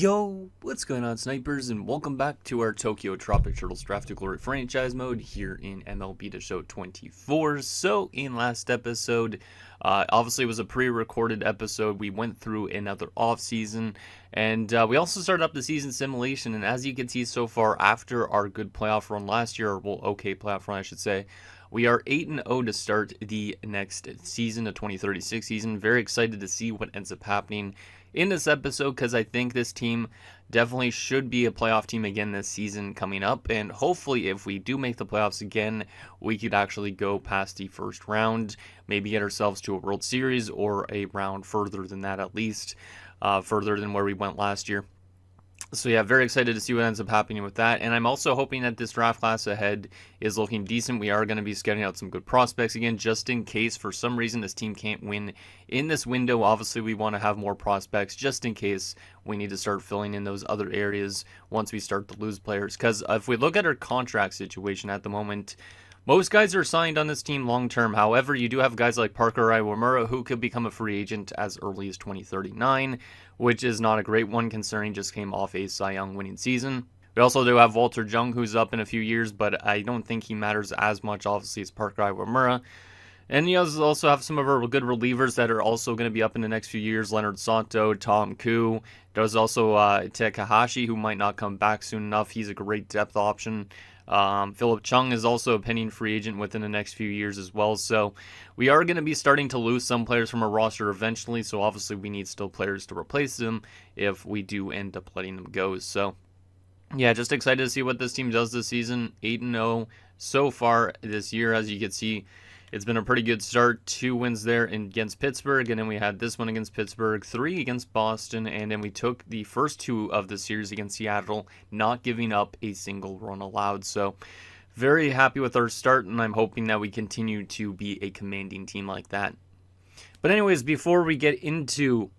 Yo, what's going on, snipers, and welcome back to our Tokyo Tropic Turtles Draft to Glory franchise mode here in MLB The Show 24. So, in last episode, obviously it was a pre-recorded episode. We went through another off-season, and we also started up the season simulation. And as you can see so far, after our good playoff run last year, or well, okay playoff run, I should say, we are 8-0 to start the next season, the 2036 season. Very excited to see what ends up happening in this episode, because I think this team definitely should be a playoff team again this season coming up, and hopefully if we do make the playoffs again, we could actually go past the first round, maybe get ourselves to a World Series or a round further than that, at least further than where we went last year. So yeah, very excited to see what ends up happening with that. And I'm also hoping that this draft class ahead is looking decent. We are going to be scouting out some good prospects again, just in case for some reason this team can't win in this window. Obviously, we want to have more prospects just in case we need to start filling in those other areas once we start to lose players. Because if we look at our contract situation at the moment, most guys are signed on this team long-term. However, you do have guys like Parker Iwamura who could become a free agent as early as 2039, which is not a great one considering just came off a Cy Young winning season. We also do have Walter Jung, who's up in a few years, but I don't think he matters as much, obviously, as Parker Iwamura. And you also have some of our good relievers that are also going to be up in the next few years. Leonard Santo, Tom Koo. There's also Takahashi, who might not come back soon enough. He's a great depth option. Philip Chung is also a pending free agent within the next few years as well. So we are going to be starting to lose some players from our roster eventually. So obviously we need still players to replace them if we do end up letting them go. So yeah, just excited to see what this team does this season. 8-0 so far this year. As you can see, it's been a pretty good start. 2 wins there against Pittsburgh, and then we had this one against Pittsburgh, 3 against Boston, and then we took the first 2 of the series against Seattle, not giving up a single run allowed. So very happy with our start, and I'm hoping that we continue to be a commanding team like that. But anyways, before we get into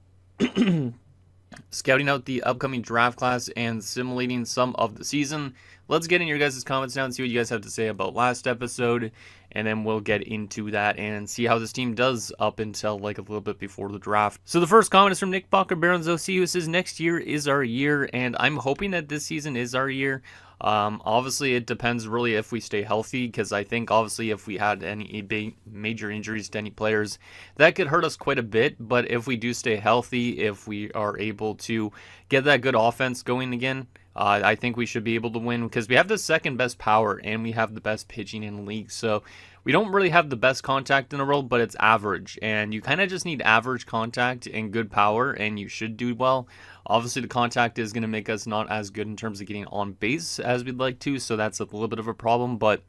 scouting out the upcoming draft class and simulating some of the season, let's get in your guys' comments now and see what you guys have to say about last episode, and then we'll get into that and see how this team does up until like a little bit before the draft. So the first comment is from Nick Bacher Barons OC, who says next year is our year, and I'm hoping that this season is our year. Obviously it depends really if we stay healthy, because I think obviously if we had any major injuries to any players, that could hurt us quite a bit. But if we do stay healthy, if we are able to get that good offense going again, I think we should be able to win, because we have the second best power and we have the best pitching in the league. So we don't really have the best contact in the world, but it's average, and you kind of just need average contact and good power and you should do well. Obviously the contact is going to make us not as good in terms of getting on base as we'd like to, so that's a little bit of a problem. But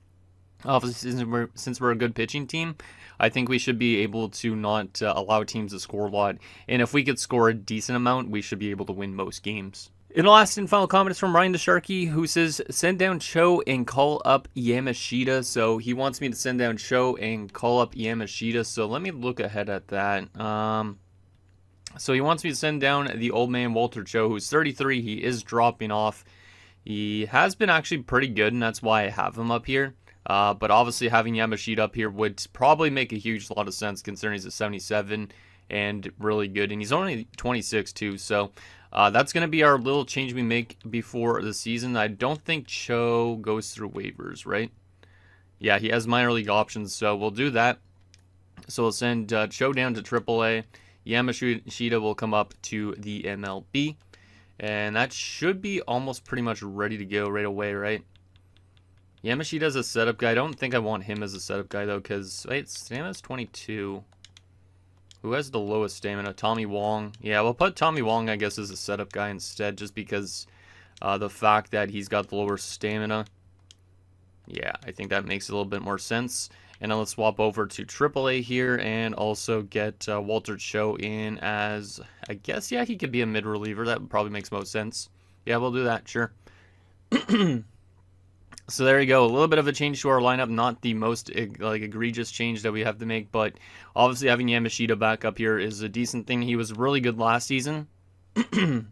obviously since we're a good pitching team, I think we should be able to not allow teams to score a lot, and if we could score a decent amount, we should be able to win most games. And the last and final comment is from Ryan DeSharkey, who says, send down Cho and call up Yamashita. So he wants me to send down Cho and call up Yamashita. So let me look ahead at that. So he wants me to send down the old man Walter Cho, who's 33. He is dropping off. He has been actually pretty good, and that's why I have him up here. But obviously having Yamashita up here would probably make a huge lot of sense, considering he's a 77 and really good. And he's only 26 too, so that's going to be our little change we make before the season. I don't think Cho goes through waivers, right? Yeah, he has minor league options, so we'll do that. So we'll send Cho down to AAA. Yamashita will come up to the MLB. And that should be almost pretty much ready to go right away, right? Yamashita's a setup guy. I don't think I want him as a setup guy, though, because, wait, stamina's 22. Who has the lowest stamina? Tommy Wong. Yeah, we'll put Tommy Wong, I guess, as a setup guy instead, just because the fact that he's got the lower stamina. Yeah, I think that makes a little bit more sense. And then let's swap over to AAA here and also get Walter Cho in as, I guess, yeah, he could be a mid reliever. That probably makes most sense. Yeah, we'll do that, sure. So there you go, a little bit of a change to our lineup, not the most egregious change that we have to make, but obviously having Yamashita back up here is a decent thing. He was really good last season, and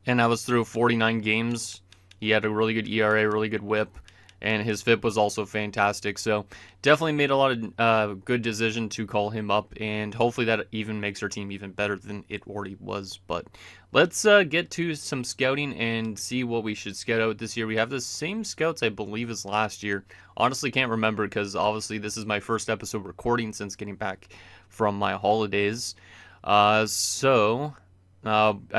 that was through 49 games. He had a really good ERA, really good whip, and his FIP was also fantastic. So definitely made a lot of good decision to call him up, and hopefully that even makes our team even better than it already was. But let's get to some scouting and see what we should scout out this year. We have the same scouts, I believe, as last year. Honestly, can't remember because obviously this is my first episode recording since getting back from my holidays. I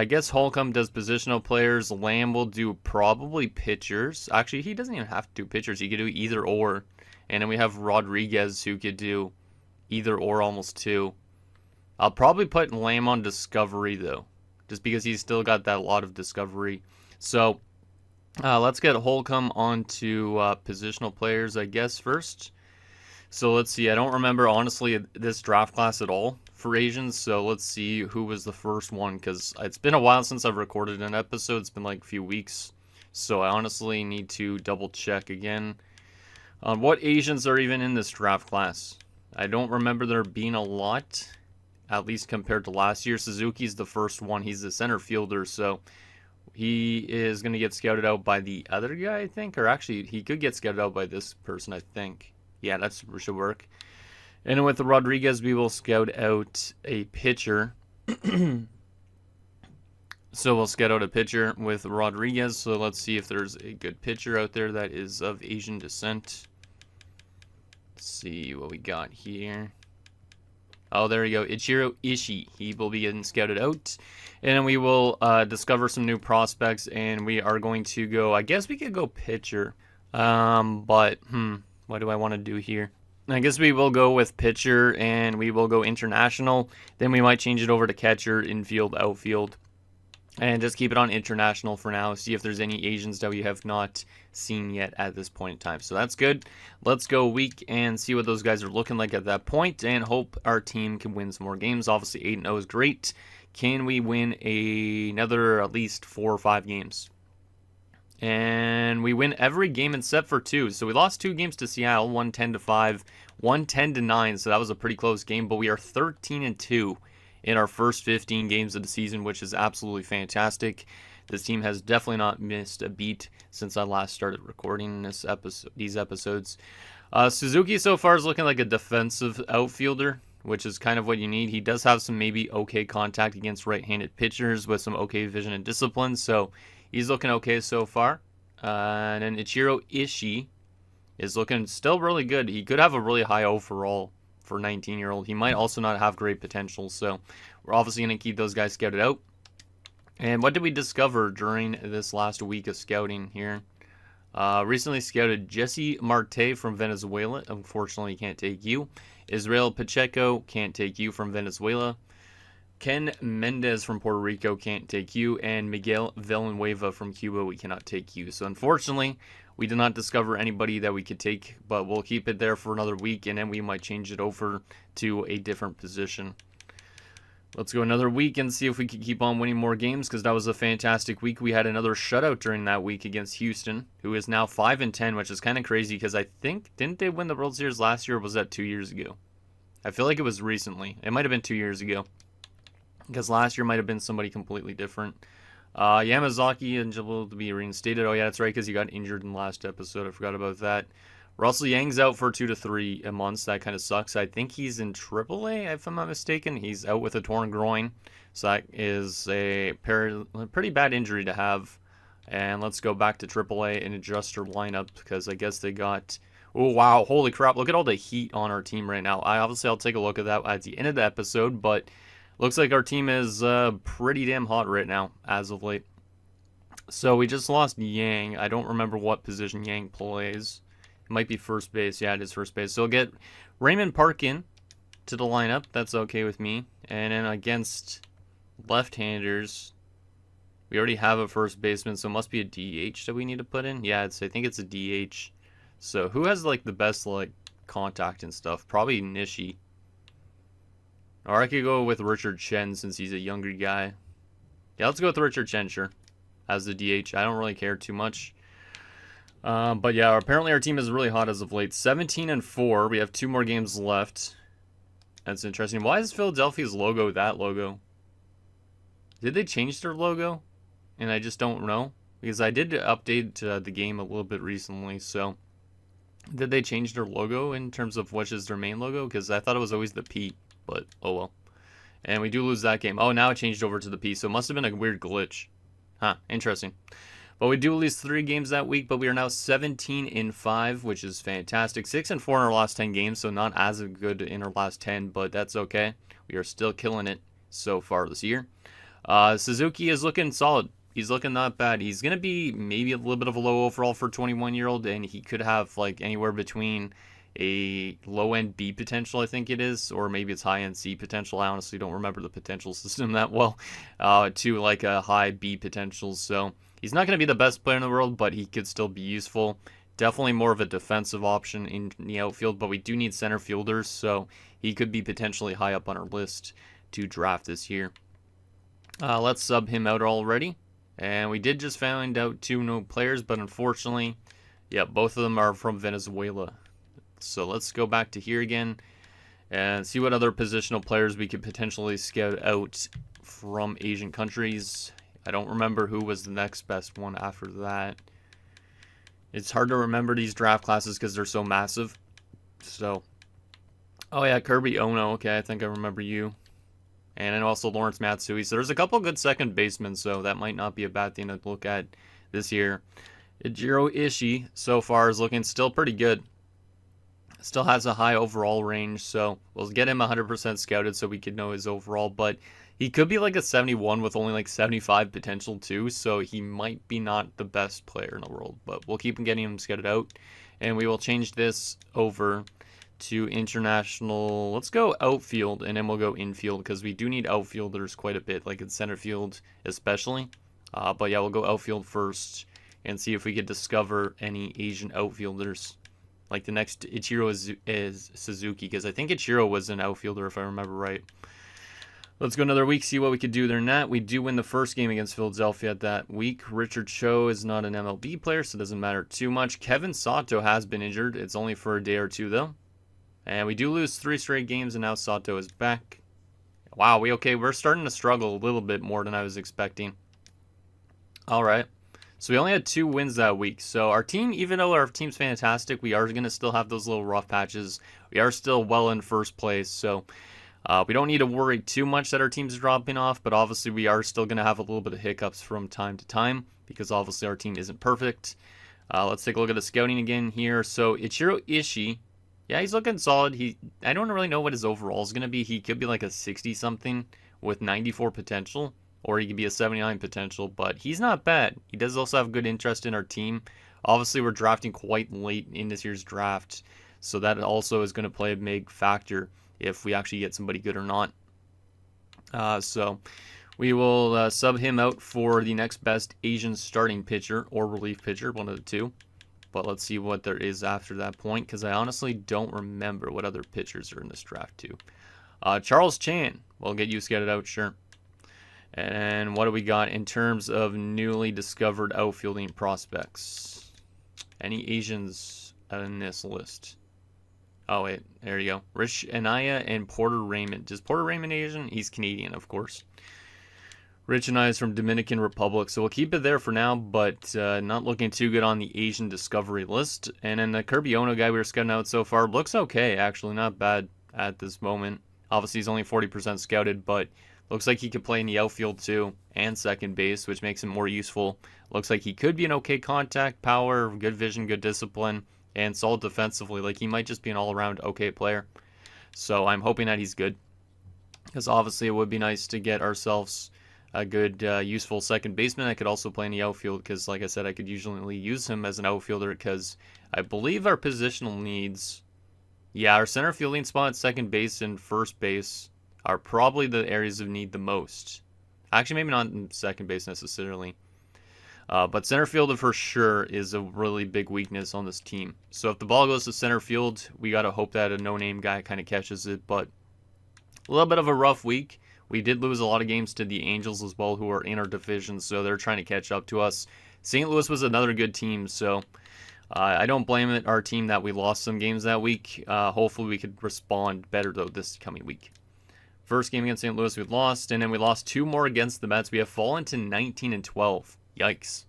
guess Holcomb does positional players. Lamb will do probably pitchers. Actually, he doesn't even have to do pitchers. He could do either or. And then we have Rodriguez who could do either or almost too. I'll probably put Lamb on discovery though, just because he's still got that lot of discovery. So let's get Holcomb onto positional players, I guess, first. So let's see. I don't remember, honestly, this draft class at all for Asians. So let's see who was the first one, because it's been a while since I've recorded an episode. It's been like a few weeks. So I honestly need to double check again on what Asians are even in this draft class. I don't remember there being a lot, at least compared to last year. Suzuki's the first one. He's the center fielder, so he is going to get scouted out by the other guy, I think. Or actually, he could get scouted out by this person, I think. Yeah, that should work. And with the Rodriguez, we will scout out a pitcher. So we'll scout out a pitcher with Rodriguez. So let's see if there's a good pitcher out there that is of Asian descent. Let's see what we got here. Oh, there we go. Ichiro Ishii. He will be getting scouted out. And then we will discover some new prospects. And we are going to go, I guess we could go pitcher. What do I want to do here? I guess we will go with pitcher, and we will go international. Then we might change it over to catcher, infield, outfield, and just keep it on international for now. See if there's any Asians that we have not seen yet at this point in time. So that's good. Let's go week and see what those guys are looking like at that point, and hope our team can win some more games. Obviously, 8-0 is great. Can we win another at least 4 or 5 games? And we win every game except for 2. So we lost 2 games to Seattle, one 10-5, one 10-9. So that was a pretty close game. But we are 13-2 in our first 15 games of the season, which is absolutely fantastic. This team has definitely not missed a beat since I last started recording these episodes. Suzuki so far is looking like a defensive outfielder, which is kind of what you need. He does have some maybe okay contact against right-handed pitchers with some okay vision and discipline. So he's looking okay so far. And then Ichiro Ishii is looking still really good. He could have a really high overall for a 19-year-old. He might also not have great potential. So we're obviously going to keep those guys scouted out. And what did we discover during this last week of scouting here? Recently scouted Jesse Marte from Venezuela. Unfortunately, can't take you. Israel Pacheco, can't take you from Venezuela. Ken Mendez from Puerto Rico, can't take you. And Miguel Villanueva from Cuba, we cannot take you. So unfortunately, we did not discover anybody that we could take, but we'll keep it there for another week, and then we might change it over to a different position. Let's go another week and see if we can keep on winning more games, because that was a fantastic week. We had another shutout during that week against Houston, who is now 5-10, which is kind of crazy, because I think, didn't they win the World Series last year, or was that 2 years ago? I feel like it was recently. It might have been 2 years ago, because last year might have been somebody completely different. Yamazaki and will be reinstated. Oh yeah, that's right, because he got injured in the last episode. I forgot about that. Russell Yang's out for 2 to 3 months. That kind of sucks. I think he's in AAA, if I'm not mistaken. He's out with a torn groin. So that is a pretty bad injury to have. And let's go back to AAA and adjust our lineup, because I guess they got... Oh, wow. Holy crap. Look at all the heat on our team right now. I'll take a look at that at the end of the episode, but looks like our team is pretty damn hot right now as of late. So we just lost Yang. I don't remember what position Yang plays. Might be first base. Yeah, it is first base. So we'll get Raymond Parkin to the lineup. That's okay with me. And then against left-handers, we already have a first baseman, so it must be a DH that we need to put in. Yeah, I think it's a DH. So who has like the best like contact and stuff? Probably Nishi. Or I could go with Richard Chen since he's a younger guy. Yeah, let's go with Richard Chen, sure, as the DH. I don't really care too much. But yeah, apparently our team is really hot as of late. 17-4. We have 2 more games left. That's interesting. Why is Philadelphia's logo that logo? Did they change their logo? And I just don't know. Because I did update the game a little bit recently. So Did they change their logo in terms of which is their main logo? Because I thought it was always the P, but oh well. And we do lose that game. Oh, now it changed over to the P, so it must have been a weird glitch. Huh, interesting. But we do lose 3 games that week, but we are now 17-5, which is fantastic. 6-4 in our last 10 games, so not as good in our last 10, but that's okay. We are still killing it so far this year. Suzuki is looking solid. He's looking not bad. He's going to be maybe a little bit of a low overall for a 21-year-old, and he could have like anywhere between a low-end B potential, I think it is, or maybe it's high-end C potential. I honestly don't remember the potential system that well, to like a high B potential. So he's not going to be the best player in the world, but he could still be useful. Definitely more of a defensive option in the outfield, but we do need center fielders, so he could be potentially high up on our list to draft this year. Let's sub him out already. And we did just find out 2 new players, but unfortunately, yeah, both of them are from Venezuela. So let's go back to here again and see what other positional players we could potentially scout out from Asian countries. I don't remember who was the next best one after that. It's hard to remember these draft classes because they're so massive. So, oh yeah, Kirby Ono. Okay, I think I remember you. And then also Lawrence Matsui. So there's a couple good second basemen, so that might not be a bad thing to look at this year. Ijiro Ishii so far is looking still pretty good. Still has a high overall range, so we'll get him 100% scouted so we could know his overall. But he could be like a 71 with only like 75 potential too, so he might be not the best player in the world. But we'll keep getting him scouted out, and we will change this over to international. Let's go outfield, and then we'll go infield because we do need outfielders quite a bit, like in center field especially. But yeah, we'll go outfield first and see if we could discover any Asian outfielders. Like the next Ichiro is Suzuki, because I think Ichiro was an outfielder if I remember right. Let's go another week, see what we could do there in that. We do win the first game against Philadelphia that week. Richard Cho is not an MLB player, so it doesn't matter too much. Kevin Sato has been injured. It's only for a day or two, though. And we do lose 3 straight games, and now Sato is back. Wow, we're starting to struggle a little bit more than I was expecting. All right. So we only had 2 wins that week. So our team, even though our team's fantastic, we are going to still have those little rough patches. We are still well in first place. So we don't need to worry too much that our team's dropping off. But obviously we are still going to have a little bit of hiccups from time to time because obviously our team isn't perfect. Let's take a look at the scouting again here. So Ichiro Ishii, yeah, he's looking solid. I don't really know what his overall is going to be. He could be like a 60-something with 94 potential. Or he could be a 79 potential, but he's not bad. He does also have good interest in our team. Obviously, we're drafting quite late in this year's draft, so that also is going to play a big factor if we actually get somebody good or not. So we will sub him out for the next best Asian starting pitcher or relief pitcher, one of the two. But let's see what there is after that point, because I honestly don't remember what other pitchers are in this draft too. Charles Chan, we'll get you scouted out, sure. And what do we got in terms of newly discovered outfielding prospects? Any Asians in this list? Oh, wait. There you go. Rich Anaya and Porter Raymond. Is Porter Raymond Asian? He's Canadian, of course. Rich Anaya is from Dominican Republic. So we'll keep it there for now, but not looking too good on the Asian discovery list. And then the Kirby Ono guy we were scouting out so far looks okay, actually. Not bad at this moment. Obviously, he's only 40% scouted, but looks like he could play in the outfield too and second base, which makes him more useful. Looks like he could be an okay contact, power, good vision, good discipline, and solid defensively. Like he might just be an all-around okay player. So I'm hoping that he's good, because obviously it would be nice to get ourselves a good, useful second baseman that could also play in the outfield, because like I said, I could usually use him as an outfielder because I believe our positional needs, yeah, our center fielding spot, second base, and first base are probably the areas of need the most. Actually, maybe not in second base necessarily. But center field for sure is a really big weakness on this team. So if the ball goes to center field, we got to hope that a no-name guy kind of catches it. But a little bit of a rough week. We did lose a lot of games to the Angels as well, who are in our division, so they're trying to catch up to us. St. Louis was another good team, so I don't blame it, our team, that we lost some games that week. Hopefully we could respond better, though, this coming week. First game against St. Louis we lost, and then we lost 2 more against the Mets. We have fallen to 19-12. Yikes.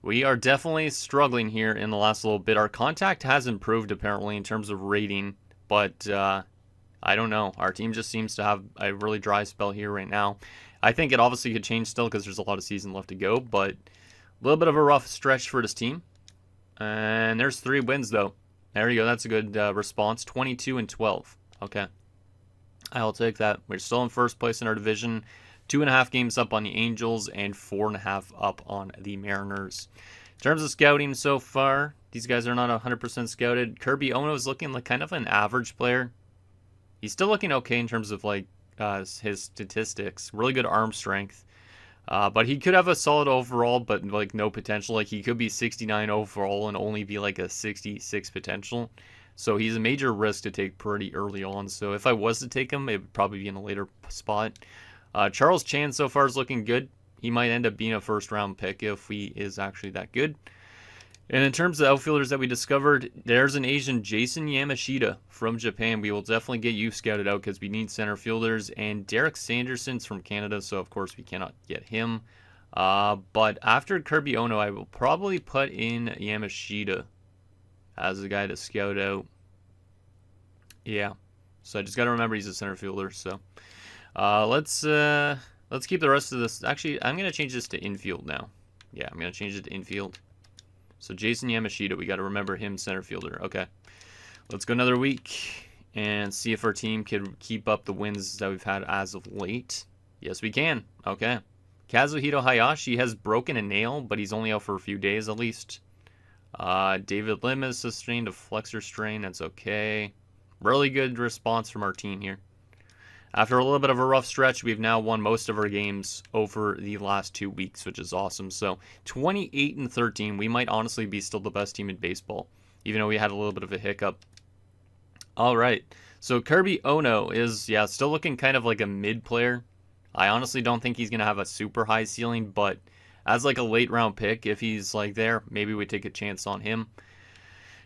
We are definitely struggling here in the last little bit. Our contact has improved apparently in terms of rating, but I don't know. Our team just seems to have a really dry spell here right now. I think it obviously could change still because there's a lot of season left to go, but a little bit of a rough stretch for this team. And there's 3 wins though. There you go. That's a good response. 22-12. Okay. I'll take that. We're still in first place in our division. 2.5 games up on the Angels and 4.5 up on the Mariners. In terms of scouting so far, these guys are not 100% scouted. Kirby Ono is looking like kind of an average player. He's still looking okay in terms of like his statistics. Really good arm strength. But he could have a solid overall, but like no potential. Like he could be 69 overall and only be like a 66 potential. So he's a major risk to take pretty early on. So if I was to take him, it would probably be in a later spot. Charles Chan so far is looking good. He might end up being a first round pick if he is actually that good. And in terms of outfielders that we discovered, there's an Asian Jason Yamashita from Japan. We will definitely get you scouted out because we need center fielders. And Derek Sanderson's from Canada, so of course we cannot get him. But after Kirby Ono, I will probably put in Yamashita as a guy to scout out. Yeah, so I just got to remember he's a center fielder. So let's keep the rest of this. Actually, I'm going to change this to infield now. Yeah, I'm going to change it to infield. So Jason Yamashita, we got to remember him, center fielder. Okay, let's go another week and see if our team can keep up the wins that we've had as of late. Yes, we can. Okay. Kazuhito Hayashi has broken a nail, but he's only out for a few days at least. David Lim has sustained a flexor strain. That's okay. Really good response from our team here. After a little bit of a rough stretch, we've now won most of our games over the last 2 weeks, which is awesome. So 28-13, we might honestly be still the best team in baseball, even though we had a little bit of a hiccup. All right, so Kirby Ono is, yeah, still looking kind of like a mid player. I honestly don't think he's going to have a super high ceiling, but as like a late round pick, if he's like there, maybe we take a chance on him.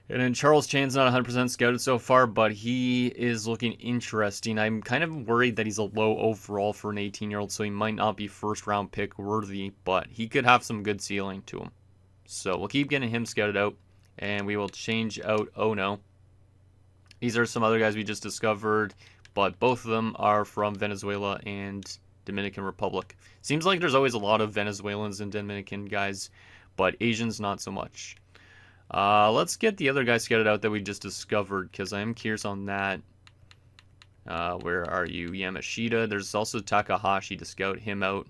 And then Charles Chan's not 100% scouted so far, but he is looking interesting. I'm kind of worried that he's a low overall for an 18-year-old, so he might not be first-round pick worthy, but he could have some good ceiling to him. So we'll keep getting him scouted out, and we will change out Ono. These are some other guys we just discovered, but both of them are from Venezuela and Dominican Republic. Seems like there's always a lot of Venezuelans and Dominican guys, but Asians not so much. Let's get the other guy scouted out that we just discovered, because I am curious on that. Where are you? Yamashita. There's also Takahashi to scout him out.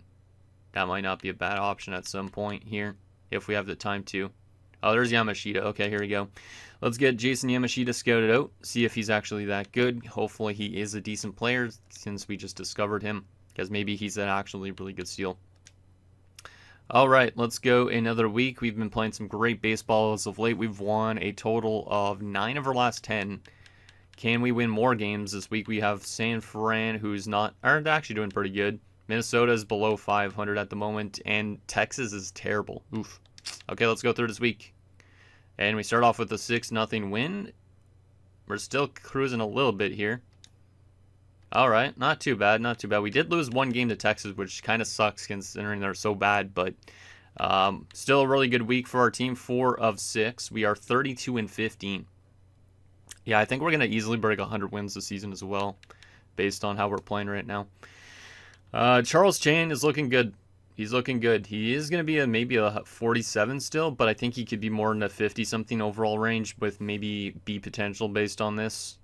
That might not be a bad option at some point here, if we have the time to. Oh, there's Yamashita. Okay, here we go. Let's get Jason Yamashita scouted out, see if he's actually that good. Hopefully he is a decent player, since we just discovered him, because maybe he's an actually really good steal. All right, let's go another week. We've been playing some great baseball as of late. We've won a total of 9 of our last 10. Can we win more games this week? We have San Fran, who's aren't actually doing pretty good. Minnesota is below 500 at the moment, and Texas is terrible. Oof. Okay, let's go through this week. And we start off with a 6-0 win. We're still cruising a little bit here. All right, not too bad, not too bad. We did lose 1 game to Texas, which kind of sucks considering they're so bad, but still a really good week for our team. 4 of 6. We are 32-15. Yeah, I think we're going to easily break 100 wins this season as well, based on how we're playing right now. Charles Chan is looking good. He's looking good. He is going to be maybe a 47 still, but I think he could be more in the 50-something overall range with maybe B potential based on this.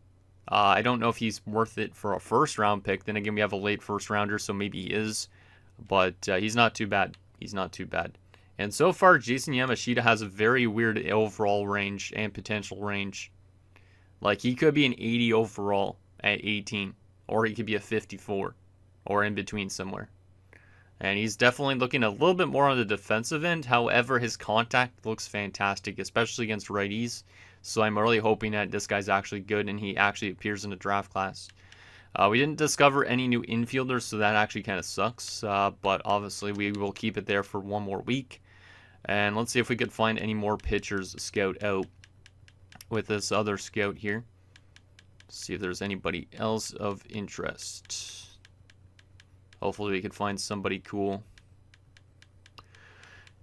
I don't know if he's worth it for a first-round pick. Then again, we have a late first-rounder, so maybe he is. But he's not too bad. He's not too bad. And so far, Jason Yamashita has a very weird overall range and potential range. Like, he could be an 80 overall at 18, or he could be a 54, or in between somewhere. And he's definitely looking a little bit more on the defensive end. However, his contact looks fantastic, especially against righties. So I'm really hoping that this guy's actually good and he actually appears in the draft class. We didn't discover any new infielders, so that actually kind of sucks. But obviously we will keep it there for 1 more week. And let's see if we could find any more pitchers to scout out with this other scout here. See if there's anybody else of interest. Hopefully we could find somebody cool.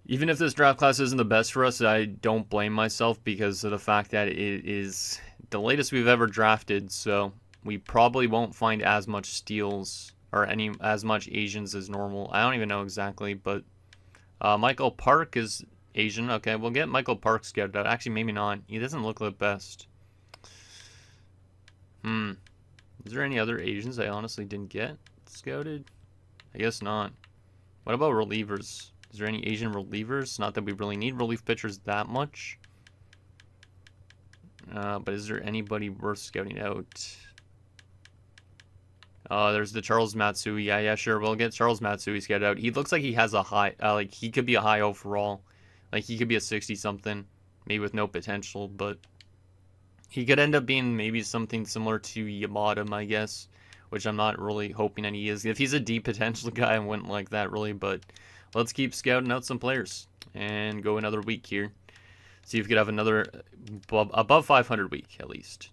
Even if this draft class isn't the best for us, I don't blame myself because of the fact that it is the latest we've ever drafted, so we probably won't find as much steals or as much Asians as normal. I don't even know exactly, but Michael Park is Asian. Okay, we'll get Michael Park scouted out. Actually, maybe not. He doesn't look the best. Is there any other Asians I honestly didn't get scouted? I guess not. What about relievers? Is there any Asian relievers? Not that we really need relief pitchers that much. But is there anybody worth scouting out? There's the Charles Matsui. Yeah, sure. We'll get Charles Matsui scouted out. He looks like he has a high, like he could be a high overall. Like he could be a 60-something, maybe with no potential, but he could end up being maybe something similar to Yamada, I guess, which I'm not really hoping that he is. If he's a deep potential guy, I wouldn't like that really, but let's keep scouting out some players and go another week here. See if we could have another above 500 week at least.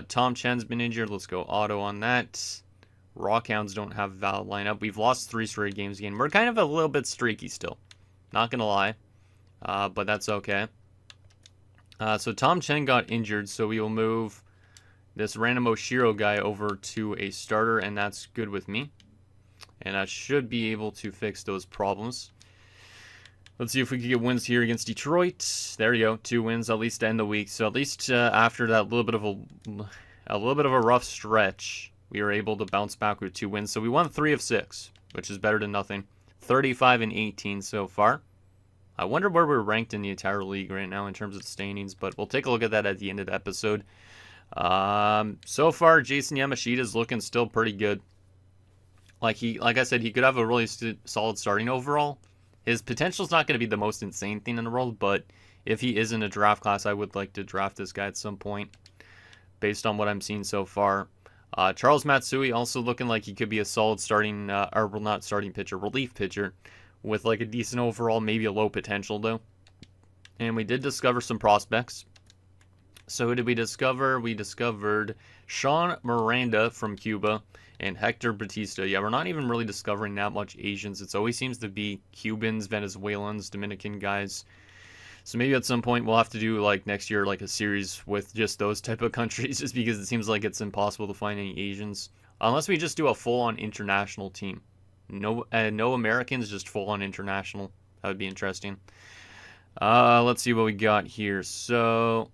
Tom Chen's been injured. Let's go auto on that. Rockhounds don't have a valid lineup. We've lost 3 straight games again. We're kind of a little bit streaky still. Not going to lie. But that's okay. So Tom Chen got injured, so we will move this random Oshiro guy over to a starter, and that's good with me. And I should be able to fix those problems. Let's see if we can get wins here against Detroit. There you go, 2 wins at least to end the week. So at least after that little bit of a rough stretch, we were able to bounce back with 2 wins. So we won 3 of 6, which is better than nothing. 35-18 so far. I wonder where we're ranked in the entire league right now in terms of standings, but we'll take a look at that at the end of the episode. So far, Jason Yamashita is looking still pretty good. Like I said, he could have a really solid starting overall. His potential is not going to be the most insane thing in the world, but if he is in a draft class, I would like to draft this guy at some point, based on what I'm seeing so far. Charles Matsui also looking like he could be a solid starting, or not starting pitcher, relief pitcher, with like a decent overall, maybe a low potential though. And we did discover some prospects. So who did we discover? We discovered Sean Miranda from Cuba and Hector Batista. Yeah, we're not even really discovering that much Asians. It always seems to be Cubans, Venezuelans, Dominican guys. So maybe at some point we'll have to do like next year like a series with just those type of countries, just because it seems like it's impossible to find any Asians. Unless we just do a full-on international team. No Americans, just full-on international. That would be interesting. Let's see what we got here. So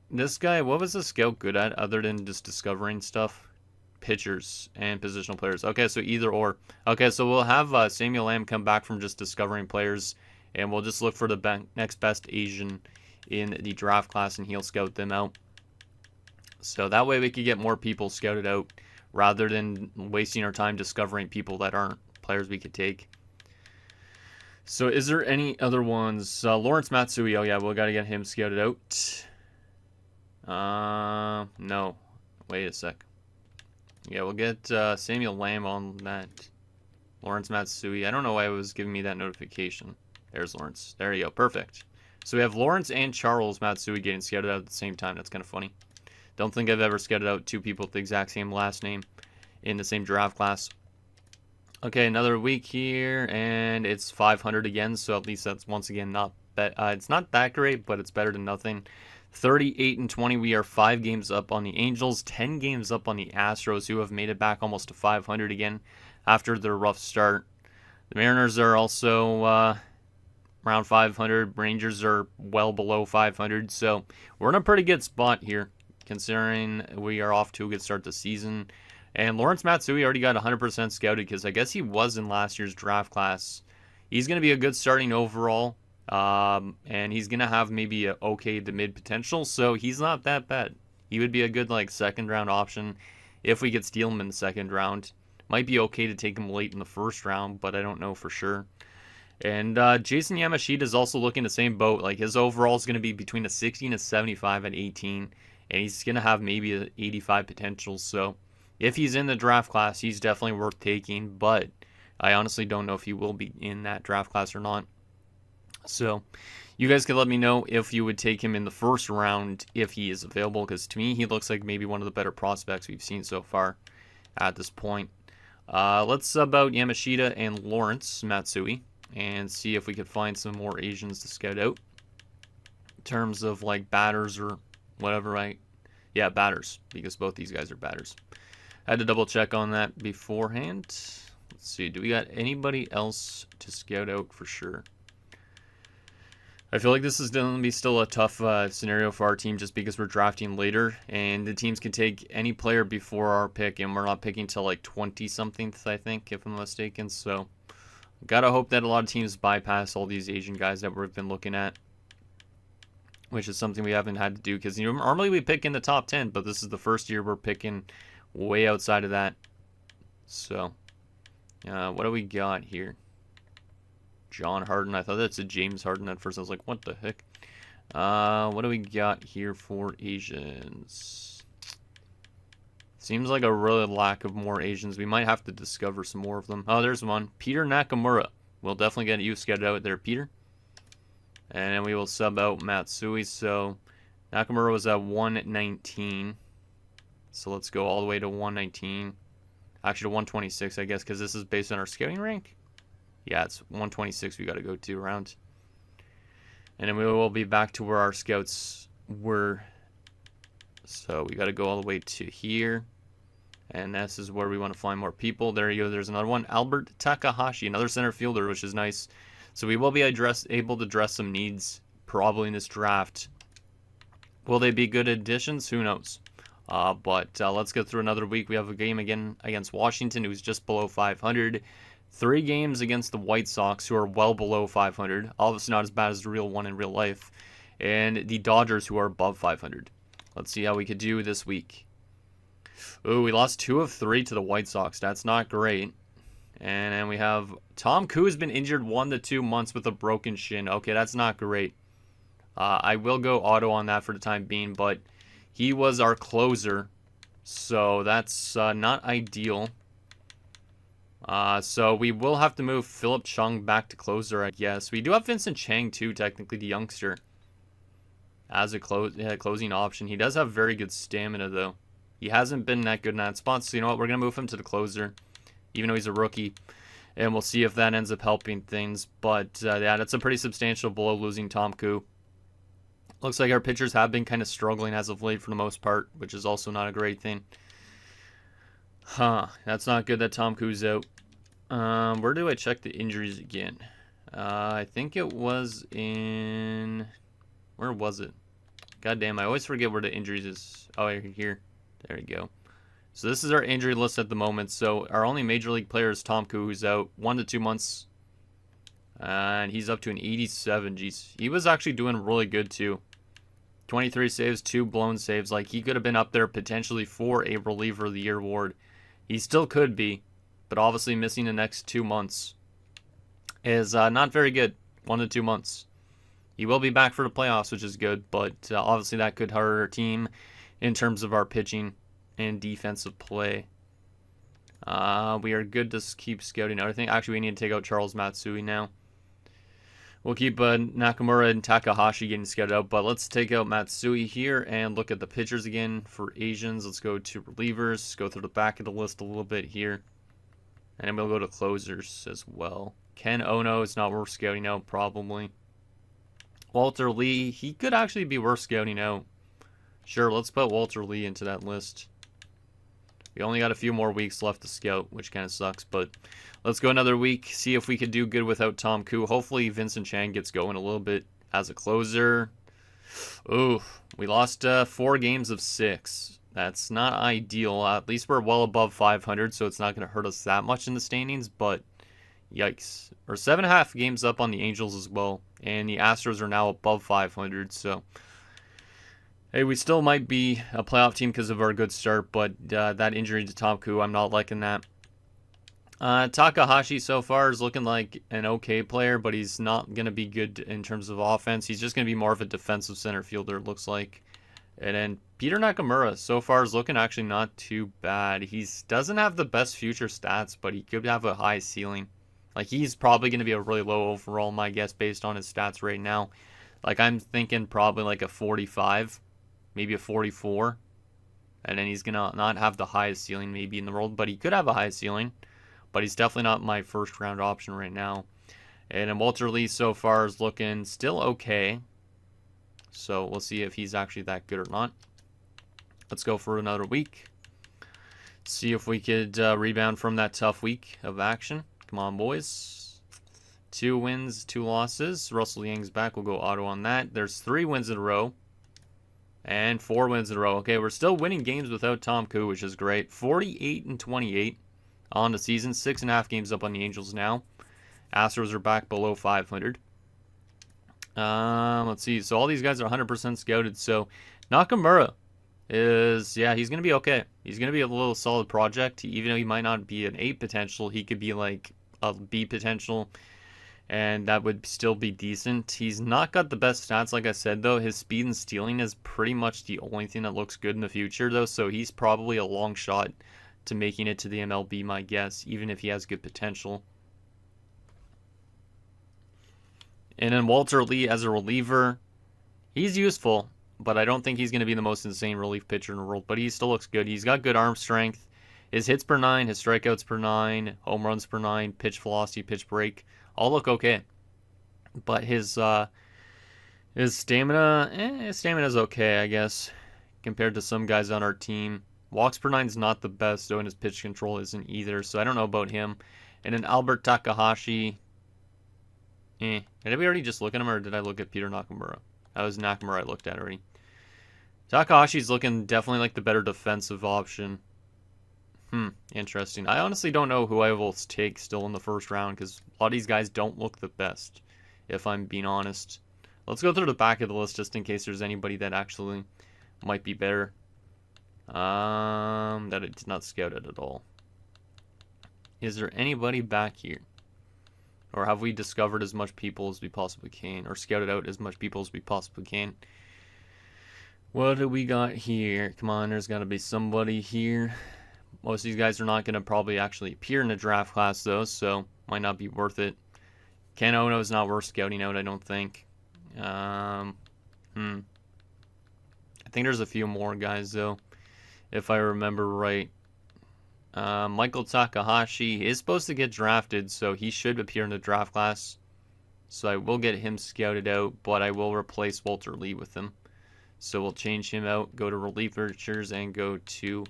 this guy, what was the scout good at other than just discovering stuff? Pitchers and positional players. Okay, so either or. Okay, so we'll have Samuel Lamb come back from just discovering players, and we'll just look for the next best Asian in the draft class, and he'll scout them out. So that way we could get more people scouted out, rather than wasting our time discovering people that aren't players we could take. So is there any other ones? Lawrence Matsui, oh yeah, we got to get him scouted out. No. Wait a sec. Yeah, we'll get Samuel Lamb on that. Lawrence Matsui. I don't know why it was giving me that notification. There's Lawrence. There you go. Perfect. So we have Lawrence and Charles Matsui getting scouted out at the same time. That's kind of funny. Don't think I've ever scouted out 2 people with the exact same last name in the same draft class. Okay, another week here, and it's 500 again, so at least that's once again not bad. It's not that great, but it's better than nothing. 38-20, we are 5 games up on the Angels, 10 games up on the Astros, who have made it back almost to 500 again after their rough start. The Mariners are also around 500. Rangers are well below 500, so we're in a pretty good spot here, considering we are off to a good start this season. And Lawrence Matsui already got 100% scouted because I guess he was in last year's draft class. He's going to be a good starting overall, and he's going to have maybe a okay to mid potential, so he's not that bad. He would be a good like second round option if we could steal him in the second round. Might be okay to take him late in the first round, but I don't know for sure. And Jason Yamashita is also looking the same boat. Like his overall is going to be between a 60 and a 75 at 18. And he's going to have maybe an 85 potential. So if he's in the draft class, he's definitely worth taking. But I honestly don't know if he will be in that draft class or not. So you guys can let me know if you would take him in the first round if he is available. Because to me, he looks like maybe one of the better prospects we've seen so far at this point. Let's sub out Yamashita and Lawrence Matsui. and see if we could find some more Asians to scout out. In terms of like batters or whatever, right? Yeah, batters, because both these guys are batters. I had to double check on that beforehand. Let's see, do we got anybody else to scout out for sure? I feel like this is going to be still a tough scenario for our team just because we're drafting later, and the teams can take any player before our pick, and we're not picking till like 20-something, I think, if I'm mistaken. So, gotta hope that a lot of teams bypass all these Asian guys that we've been looking at, which is something we haven't had to do because normally we pick in the top 10, but this is the first year we're picking way outside of that. So, what do we got here? John Harden. I thought that's a James Harden at first. I was like, what the heck? What do we got here for Asians? Seems like a really lack of more Asians. We might have to discover some more of them. Oh, there's one. Peter Nakamura. We'll definitely get you scouted out there, Peter. And then we will sub out Matsui. So Nakamura was at 119. So let's go all the way to 119. Actually, to 126, I guess, because this is based on our scouting rank. Yeah, it's 126 we got to go to around. And then we will be back to where our scouts were. So we got to go all the way to here. And this is where we want to find more people. There you go. There's another one. Albert Takahashi, another center fielder, which is nice. So we will be able to address some needs probably in this draft. Will they be good additions? Who knows? But let's go through another week. We have a game again against Washington, who's just below 500. 3 games against the White Sox, who are well below 500. Obviously not as bad as the real one in real life. And the Dodgers, who are above 500. Let's see how we could do this week. Oh, we lost 2 of 3 to the White Sox. That's not great. And then we have Tom Koo has been injured 1 to 2 months with a broken shin. Okay, that's not great. I will go auto on that for the time being, but he was our closer. So that's not ideal. So we will have to move Philip Chung back to closer, I guess. We do have Vincent Chang too, technically, the youngster, as a closing option. He does have very good stamina, though. He hasn't been that good in that spot, so you know what? We're going to move him to the closer, even though he's a rookie, and we'll see if that ends up helping things. But, yeah, that's a pretty substantial blow, losing Tom Koo. Looks like our pitchers have been kind of struggling as of late for the most part, which is also not a great thing. That's not good that Tom Koo's out. Where do I check the injuries again? I think it was in... Where was it? God damn, I always forget where the injuries is. Oh, here. There we go. So this is our injury list at the moment. So our only major league player is Tom Koo, who's out 1 to 2 months. And he's up to an 87. Jeez. He was actually doing really good, too. 23 saves, 2 blown saves. Like, he could have been up there potentially for a reliever of the year award. He still could be, but obviously missing the next 2 months is not very good. 1 to 2 months. He will be back for the playoffs, which is good, but obviously that could hurt our team in terms of our pitching and defensive play. We are good to keep scouting everything. Actually, we need to take out Charles Matsui now. We'll keep Nakamura and Takahashi getting scouted out, but let's take out Matsui here and look at the pitchers again for Asians. Let's go to relievers, go through the back of the list a little bit here, and then we'll go to closers as well. Ken Ono is not worth scouting out, probably. Walter Lee, he could actually be worth scouting out. Sure, let's put Walter Lee into that list. We only got a few more weeks left to scout, which kind of sucks, but let's go another week, see if we could do good without Tom Koo. Hopefully Vincent Chang gets going a little bit as a closer. Ooh, we lost 4 games of 6. That's not ideal. At least we're well above 500, so it's not going to hurt us that much in the standings, but yikes. We're 7.5 games up on the Angels as well, and the Astros are now above 500, so... Hey, we still might be a playoff team because of our good start, but that injury to Tom Koo, I'm not liking that. Takahashi so far is looking like an okay player, but he's not going to be good in terms of offense. He's just going to be more of a defensive center fielder, it looks like. And then Peter Nakamura so far is looking actually not too bad. He doesn't have the best future stats, but he could have a high ceiling. Like, he's probably going to be a really low overall, my guess, based on his stats right now. Like, I'm thinking probably like a 45. Maybe a 44, and then he's going to not have the highest ceiling maybe in the world, but he could have a high ceiling, but he's definitely not my first round option right now. And then Walter Lee so far is looking still okay. So we'll see if he's actually that good or not. Let's go for another week. See if we could rebound from that tough week of action. Come on, boys. 2 wins, 2 losses. Russell Yang's back. We'll go auto on that. There's 3 wins in a row. And 4 wins in a row. Okay, we're still winning games without Tom Koo, which is great. 48-28 on the season. 6.5 games up on the Angels now. Astros are back below 500. Let's see. So all these guys are 100% scouted. So Nakamura is, yeah, he's going to be okay. He's going to be a little solid project. Even though he might not be an A potential, he could be like a B potential. And that would still be decent. He's not got the best stats, like I said, though. His speed and stealing is pretty much the only thing that looks good in the future, though. So he's probably a long shot to making it to the MLB, my guess, even if he has good potential. And then Walter Lee as a reliever, he's useful, but I don't think he's going to be the most insane relief pitcher in the world. But he still looks good. He's got good arm strength. His hits per 9, his strikeouts per 9, home runs per 9, pitch velocity, pitch break, all look okay. But his stamina, his stamina's okay, I guess, compared to some guys on our team. Walks per 9 is not the best, though, and his pitch control isn't either. So I don't know about him. And then Albert Takahashi. Did we already just look at him, or did I look at Peter Nakamura? That was Nakamura I looked at already. Takahashi's looking definitely like the better defensive option. Interesting. I honestly don't know who I will take still in the first round, because a lot of these guys don't look the best, if I'm being honest. Let's go through the back of the list just in case there's anybody that actually might be better. That it's not scouted at all. Is there anybody back here? Or have we discovered as much people as we possibly can? Or scouted out as much people as we possibly can? What do we got here? Come on, there's got to be somebody here. Most of these guys are not going to probably actually appear in the draft class, though, so might not be worth it. Ken Ono is not worth scouting out, I don't think. I think there's a few more guys, though, if I remember right. Michael Takahashi is supposed to get drafted, so he should appear in the draft class. So I will get him scouted out, but I will replace Walter Lee with him. So we'll change him out, go to relievers, and go to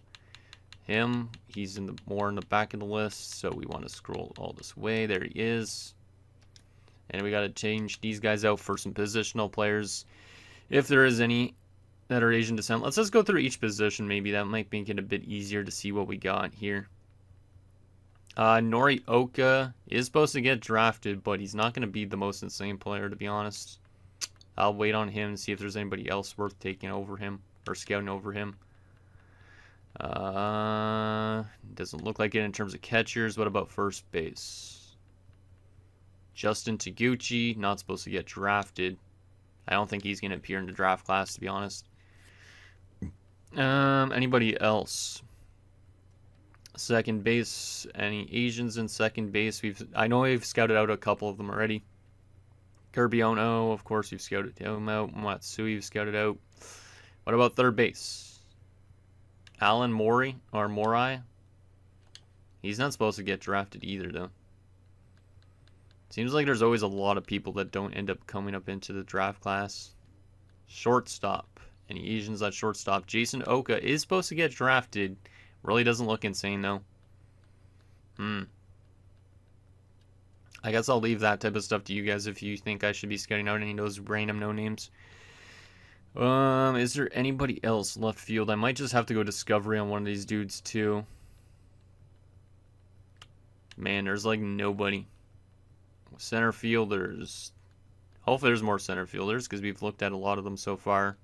him. He's more in the back of the list, so we want to scroll all this way. There he is. And we got to change these guys out for some positional players, if there is any that are Asian descent. Let's just go through each position. Maybe that might make it a bit easier to see what we got here. Norioka is supposed to get drafted, but he's not going to be the most insane player, to be honest. I'll wait on him and see if there's anybody else worth taking over him or scouting over him. Doesn't look like it in terms of catchers. What about first base? Justin Taguchi, not supposed to get drafted. I don't think he's going to appear in the draft class, to be honest. Anybody else? Second base. Any Asians in second base? I know we've scouted out a couple of them already. Kirby Ono, of course, we've scouted him out. Matsui, we've scouted out. What about third base? Alan Mori or Morai? He's not supposed to get drafted either, though. Seems like there's always a lot of people that don't end up coming up into the draft class. Shortstop. Any Asians at shortstop? Jason Oka is supposed to get drafted. Really doesn't look insane, though. I guess I'll leave that type of stuff to you guys if you think I should be scouting out any of those random no-names. Is there anybody else left field? I might just have to go discovery on one of these dudes, too. Man, there's like nobody. Center fielders. Hopefully there's more center fielders, because we've looked at a lot of them so far.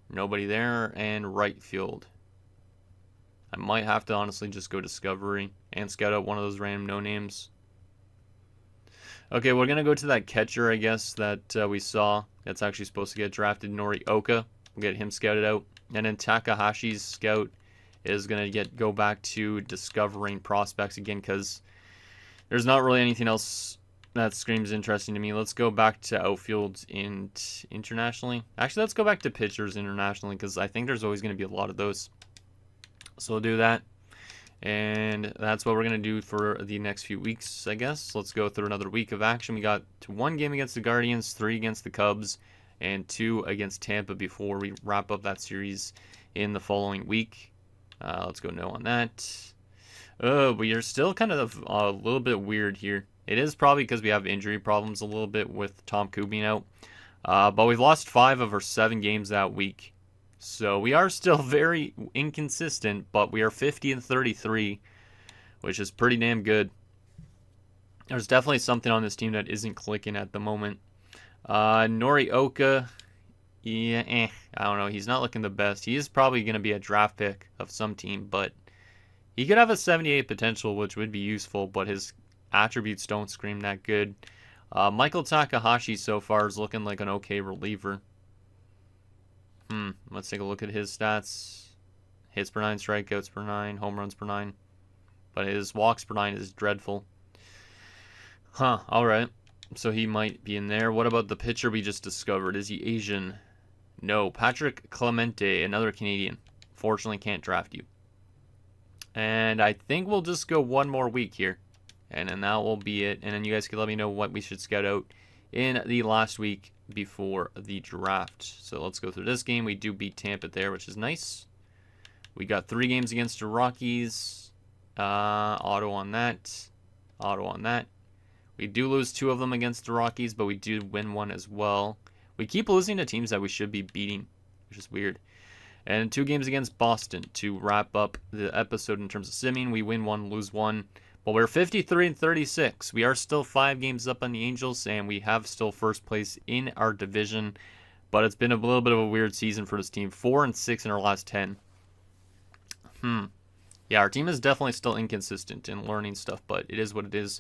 Nobody there. And right field. I might have to honestly just go discovery and scout out one of those random no-names. Okay, we're going to go to that catcher, I guess, that we saw. That's actually supposed to get drafted, Norioka. We'll get him scouted out. And then Takahashi's scout is going to go back to discovering prospects again, because there's not really anything else that screams interesting to me. Let's go back to outfields internationally. Actually, let's go back to pitchers internationally, because I think there's always going to be a lot of those. So we'll do that. And that's what we're going to do for the next few weeks, I guess. Let's go through another week of action. We got 1 game against the Guardians, 3 against the Cubs, and 2 against Tampa before we wrap up that series in the following week. Let's go no on that. We are still kind of a little bit weird here. It is probably because we have injury problems a little bit with Tom Koo being out. But we've lost 5 of our 7 games that week. So we are still very inconsistent, but we are 50-33, which is pretty damn good. There's definitely something on this team that isn't clicking at the moment. Norioka, yeah, I don't know. He's not looking the best. He is probably going to be a draft pick of some team, but he could have a 78 potential, which would be useful, but his attributes don't scream that good. Michael Takahashi so far is looking like an okay reliever. Let's take a look at his stats. Hits per 9, strikeouts per 9, home runs per 9. But his walks per 9 is dreadful. Alright. So he might be in there. What about the pitcher we just discovered? Is he Asian? No. Patrick Clemente, another Canadian. Fortunately can't draft you. And I think we'll just go 1 more week here. And then that will be it. And then you guys can let me know what we should scout out in the last week before the draft. So let's go through this game. We do beat Tampa there, which is nice. We got 3 games against the Rockies. Auto on that. Auto on that. We do lose 2 of them against the Rockies, but we do win 1 as well. We keep losing to teams that we should be beating, which is weird. And 2 games against Boston to wrap up the episode in terms of simming. We win 1, lose 1. But we're 53-36. We are still 5 games up on the Angels, and we have still first place in our division. But it's been a little bit of a weird season for this team. 4-6 in our last 10. Yeah, our team is definitely still inconsistent in learning stuff, but it is what it is.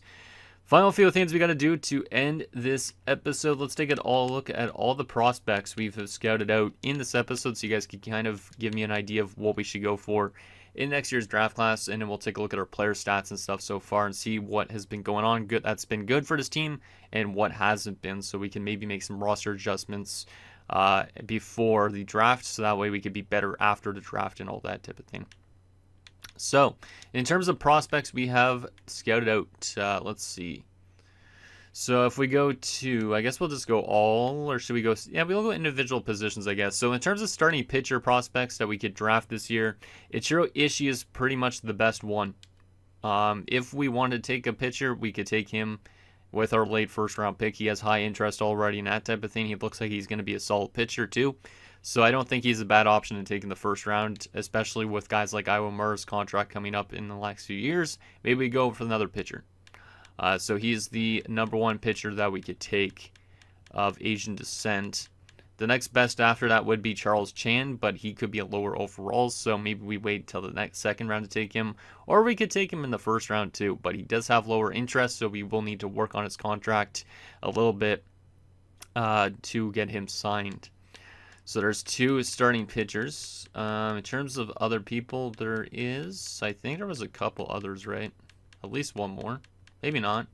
Final few things we got to do to end this episode. Let's take a look at all the prospects we've scouted out in this episode so you guys can kind of give me an idea of what we should go for in next year's draft class, and then we'll take a look at our player stats and stuff so far and see what has been going on good that's been good for this team and what hasn't been, so we can maybe make some roster adjustments before the draft, so that way we could be better after the draft and all that type of thing. So in terms of prospects we have scouted out, let's see. So if we go to, I guess we'll just go all, or should we go, yeah, we'll go individual positions, I guess. So in terms of starting pitcher prospects that we could draft this year, Ichiro Ishii is pretty much the best one. If we wanted to take a pitcher, we could take him with our late first round pick. He has high interest already and that type of thing. He looks like he's going to be a solid pitcher too. So I don't think he's a bad option to take in the first round, especially with guys like Iowa Murr's contract coming up in the next few years. Maybe we go for another pitcher. So he's the number 1 pitcher that we could take of Asian descent. The next best after that would be Charles Chan, but he could be a lower overall, so maybe we wait till the next second round to take him, or we could take him in the first round too, but he does have lower interest, so we will need to work on his contract a little bit to get him signed. So there's 2 starting pitchers. In terms of other people, there is, I think there was a couple others, right? At least 1 more. Maybe not.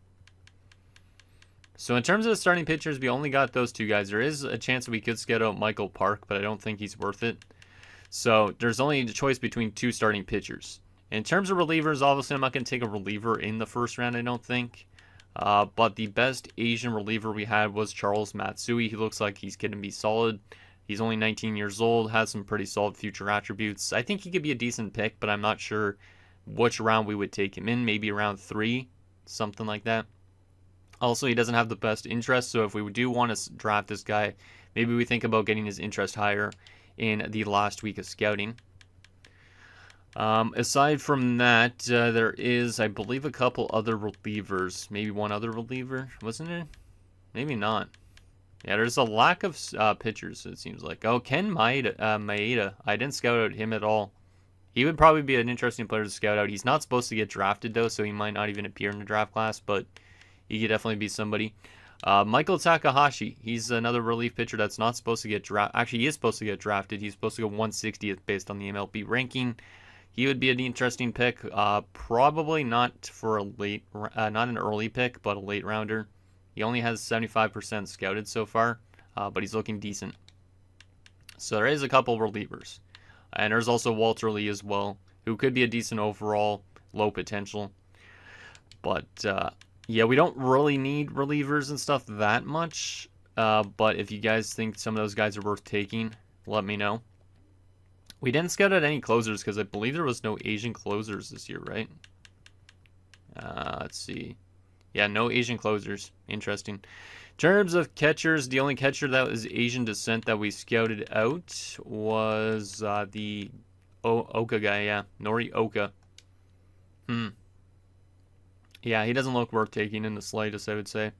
So in terms of the starting pitchers, we only got those 2 guys. There is a chance that we could scout out Michael Park, but I don't think he's worth it. So there's only a choice between 2 starting pitchers. In terms of relievers, obviously I'm not going to take a reliever in the first round, I don't think. But the best Asian reliever we had was Charles Matsui. He looks like he's going to be solid. He's only 19 years old, has some pretty solid future attributes. I think he could be a decent pick, but I'm not sure which round we would take him in. Maybe around 3. Something like that. Also, he doesn't have the best interest, so if we do want to draft this guy, maybe we think about getting his interest higher in the last week of scouting. Aside from that, there is, I believe, a couple other relievers. Maybe 1 other reliever, wasn't it? Maybe not. Yeah, there's a lack of pitchers, it seems like. Oh, Ken Maeda. I didn't scout out him at all. He would probably be an interesting player to scout out. He's not supposed to get drafted, though, so he might not even appear in the draft class, but he could definitely be somebody. Michael Takahashi. He's another relief pitcher that's not supposed to get drafted. Actually, he is supposed to get drafted. He's supposed to go 160th based on the MLB ranking. He would be an interesting pick. Probably not for a late, not an early pick, but a late rounder. He only has 75% scouted so far, but he's looking decent. So there is a couple relievers. And there's also Walter Lee as well, who could be a decent overall, low potential. But yeah, we don't really need relievers and stuff that much. But if you guys think some of those guys are worth taking, let me know. We didn't scout out any closers because I believe there was no Asian closers this year, right? Let's see. Yeah, no Asian closers. Interesting. In terms of catchers, the only catcher that was Asian descent that we scouted out was the Oka guy, yeah. Nori Oka. Yeah, he doesn't look worth taking in the slightest, I would say.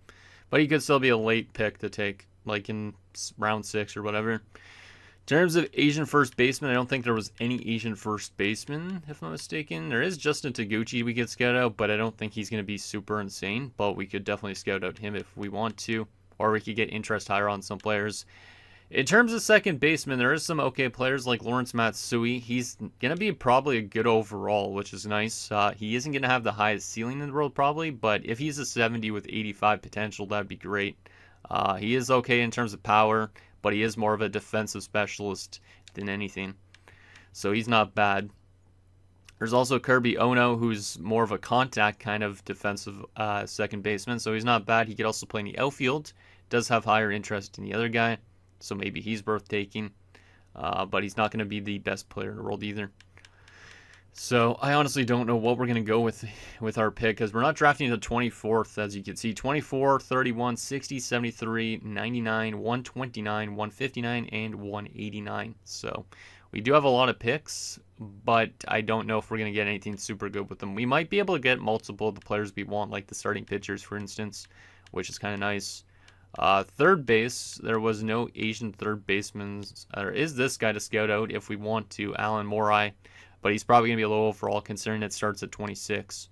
But he could still be a late pick to take, like in round 6 or whatever. In terms of Asian first baseman, I don't think there was any Asian first baseman, if I'm not mistaken. There is Justin Taguchi we could scout out, but I don't think he's going to be super insane. But we could definitely scout out him if we want to, or we could get interest higher on some players. In terms of second baseman, there is some okay players like Lawrence Matsui. He's going to be probably a good overall, which is nice. He isn't going to have the highest ceiling in the world probably, but if he's a 70 with 85 potential, that'd be great. He is okay in terms of power, but he is more of a defensive specialist than anything. So he's not bad. There's also Kirby Ono, who's more of a contact kind of defensive second baseman, so he's not bad. He could also play in the outfield. Does have higher interest than the other guy, so maybe he's worth taking. But he's not going to be the best player in the world either. So I honestly don't know what we're going to go with our pick, because we're not drafting the 24th, as you can see. 24, 31, 60, 73, 99, 129, 159, and 189. So we do have a lot of picks, but I don't know if we're going to get anything super good with them. We might be able to get multiple of the players we want, like the starting pitchers, for instance, which is kind of nice. Third base, there was no Asian third baseman. There is this guy to scout out if we want to, Alan Morai. But he's probably going to be a low overall considering it starts at 26.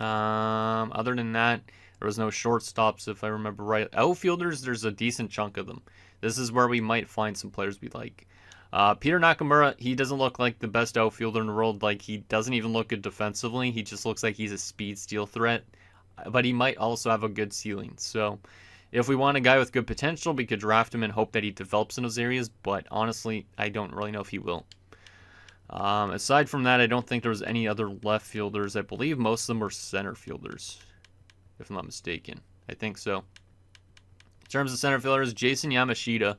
Other than that, there was no shortstops if I remember right. Outfielders, there's a decent chunk of them. This is where we might find some players we like. Peter Nakamura, he doesn't look like the best outfielder in the world. Like, he doesn't even look good defensively. He just looks like he's a speed steal threat. But he might also have a good ceiling. So if we want a guy with good potential, we could draft him and hope that he develops in those areas. But honestly, I don't really know if he will. Aside from that, I don't think there was any other left fielders. I believe most of them were center fielders, if I'm not mistaken. I think so. In terms of center fielders, Jason Yamashita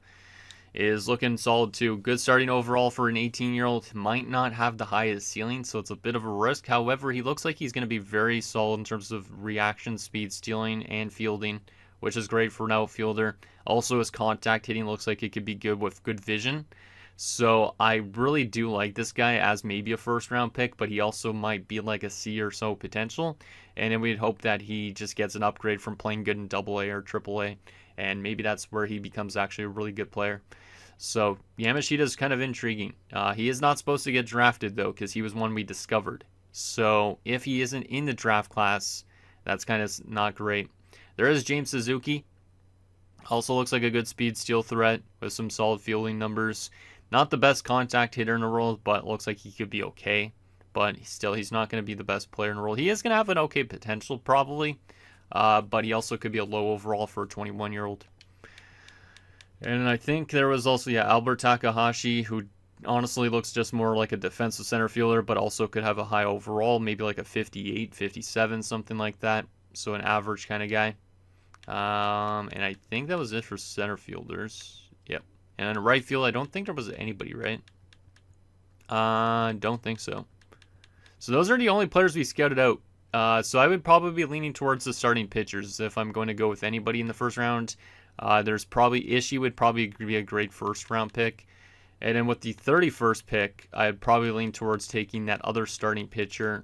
is looking solid too. Good starting overall for an 18-year-old. Might not have the highest ceiling, so it's a bit of a risk. However, he looks like he's going to be very solid in terms of reaction speed, stealing, and fielding, which is great for an outfielder. Also, his contact hitting looks like it could be good with good vision. So I really do like this guy as maybe a first round pick, but he also might be like a C or so potential. And then we'd hope that he just gets an upgrade from playing good in AA or AAA. And maybe that's where he becomes actually a really good player. So Yamashita is kind of intriguing. He is not supposed to get drafted though, because he was one we discovered. So if he isn't in the draft class, that's kind of not great. There is James Suzuki. Also looks like a good speed steal threat with some solid fielding numbers. Not the best contact hitter in the world, but looks like he could be okay. But still, he's not going to be the best player in the world. He is going to have an okay potential, probably. But he also could be a low overall for a 21-year-old. And I think there was also, Albert Takahashi, who honestly looks just more like a defensive center fielder, but also could have a high overall, maybe like a 58, 57, something like that. So an average kind of guy. And I think that was it for center fielders. Yep. And in right field, I don't think there was anybody, right? Don't think so. So those are the only players we scouted out. So I would probably be leaning towards the starting pitchers if I'm going to go with anybody in the first round. There's probably Ishii would probably be a great first round pick. And then with the 31st pick, I'd probably lean towards taking that other starting pitcher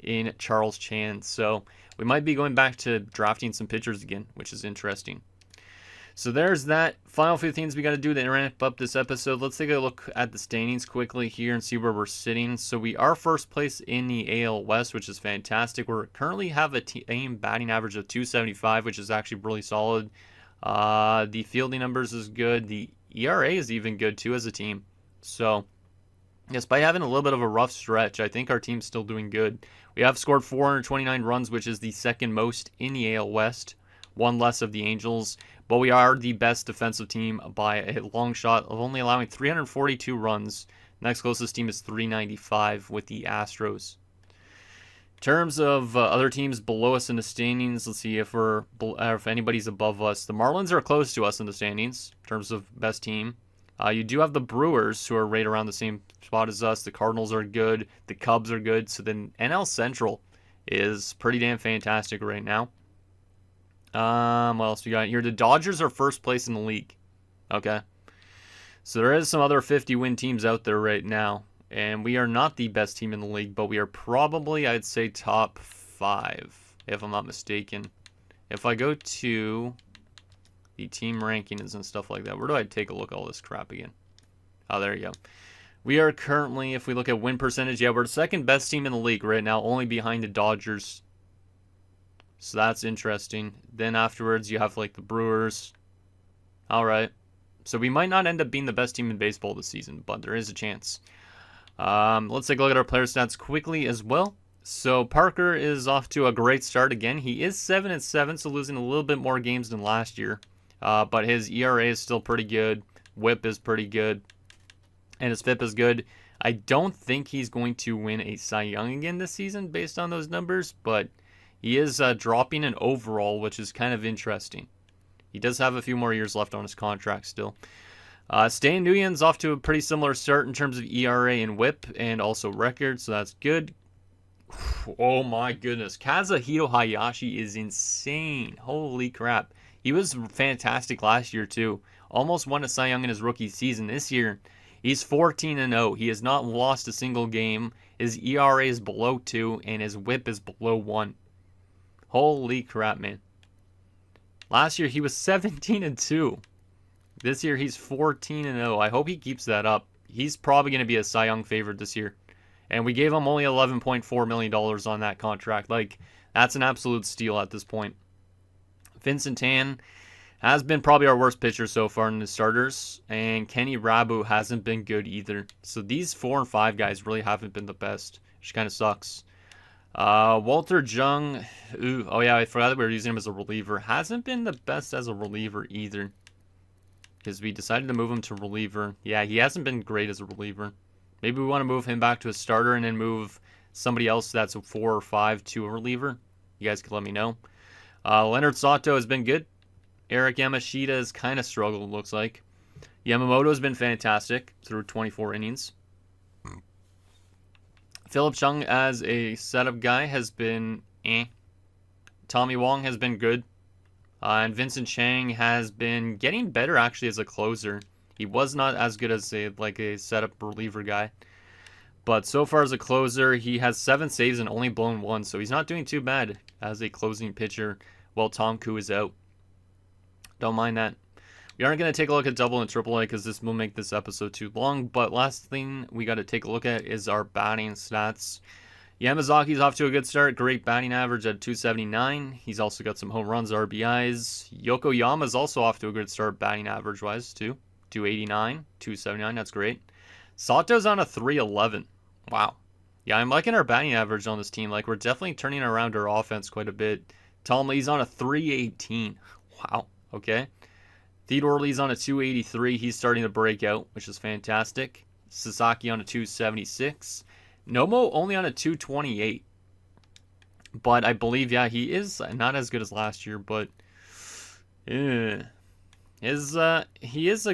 in Charles Chan. So we might be going back to drafting some pitchers again, which is interesting. So there's that. Final few things we got to do to wrap up this episode. Let's take a look at the standings quickly here and see where we're sitting. So we are first place in the AL West, which is fantastic. We currently have a team batting average of 275, which is actually really solid. The fielding numbers is good. The ERA is even good too as a team. So despite having a little bit of a rough stretch, I think our team's still doing good. We have scored 429 runs, which is the second most in the AL West. One less of the Angels. But we are the best defensive team by a long shot of only allowing 342 runs. Next closest team is 395 with the Astros. In terms of other teams below us in the standings, let's see if anybody's above us. The Marlins are close to us in the standings in terms of best team. You do have the Brewers, who are right around the same spot as us. The Cardinals are good. The Cubs are good. So then NL Central is pretty damn fantastic right now. What else we got here? The Dodgers are first place in the league. Okay. So there is some other 50-win teams out there right now. And we are not the best team in the league, but we are probably, I'd say, top 5, if I'm not mistaken. If I go to the team rankings and stuff like that, where do I take a look at all this crap again? Oh, there you go. We are currently, if we look at win percentage, yeah, we're the second best team in the league right now, only behind the Dodgers. So that's interesting. Then afterwards, you have like the Brewers. All right. So we might not end up being the best team in baseball this season, but there is a chance. Let's take a look at our player stats quickly as well. So Parker is off to a great start again. He is 7-7, so losing a little bit more games than last year. But his ERA is still pretty good. WHIP is pretty good. And his FIP is good. I don't think he's going to win a Cy Young again this season based on those numbers, but he is dropping an overall, which is kind of interesting. He does have a few more years left on his contract still. Stan Nguyen's off to a pretty similar start in terms of ERA and WHIP and also record, so that's good. Oh my goodness. Kazuhito Hayashi is insane. Holy crap. He was fantastic last year too. Almost won a Cy Young in his rookie season. This year, he's 14-0. He has not lost a single game. His ERA is below 2 and his WHIP is below 1. Holy crap, man. Last year, he was 17-2. This year, he's 14-0. I hope he keeps that up. He's probably going to be a Cy Young favorite this year. And we gave him only $11.4 million on that contract. Like, that's an absolute steal at this point. Vincent Tan has been probably our worst pitcher so far in the starters. And Kenny Rabu hasn't been good either. So these 4 and 5 guys really haven't been the best, which kind of sucks. Walter Jung, oh yeah, I forgot that we were using him as a reliever. Hasn't been the best as a reliever either. Because we decided to move him to reliever. Yeah, he hasn't been great as a reliever. Maybe we want to move him back to a starter and then move somebody else that's a 4 or 5 to a reliever. You guys can let me know. Leonard Sato has been good. Eric Yamashita has kind of struggled, looks like. Yamamoto has been fantastic through 24 innings. Philip Chung as a setup guy has been Tommy Wong has been good. And Vincent Chang has been getting better actually as a closer. He was not as good as a setup reliever guy. But so far as a closer, he has 7 saves and only blown 1. So he's not doing too bad as a closing pitcher while Tom Koo is out. Don't mind that. We aren't going to take a look at double and triple A because this will make this episode too long. But last thing we got to take a look at is our batting stats. Yamazaki's off to a good start. Great batting average at 279. He's also got some home runs, RBIs. Yokoyama's also off to a good start batting average-wise too. 289, 279. That's great. Sato's on a 311. Wow. Yeah, I'm liking our batting average on this team. Like, we're definitely turning around our offense quite a bit. Tom Lee's on a 318. Wow. Okay. Theodore Lee's on a 283. He's starting to break out, which is fantastic. Sasaki on a 276. Nomo only on a 228. But I believe, yeah, he is not as good as last year, but he is a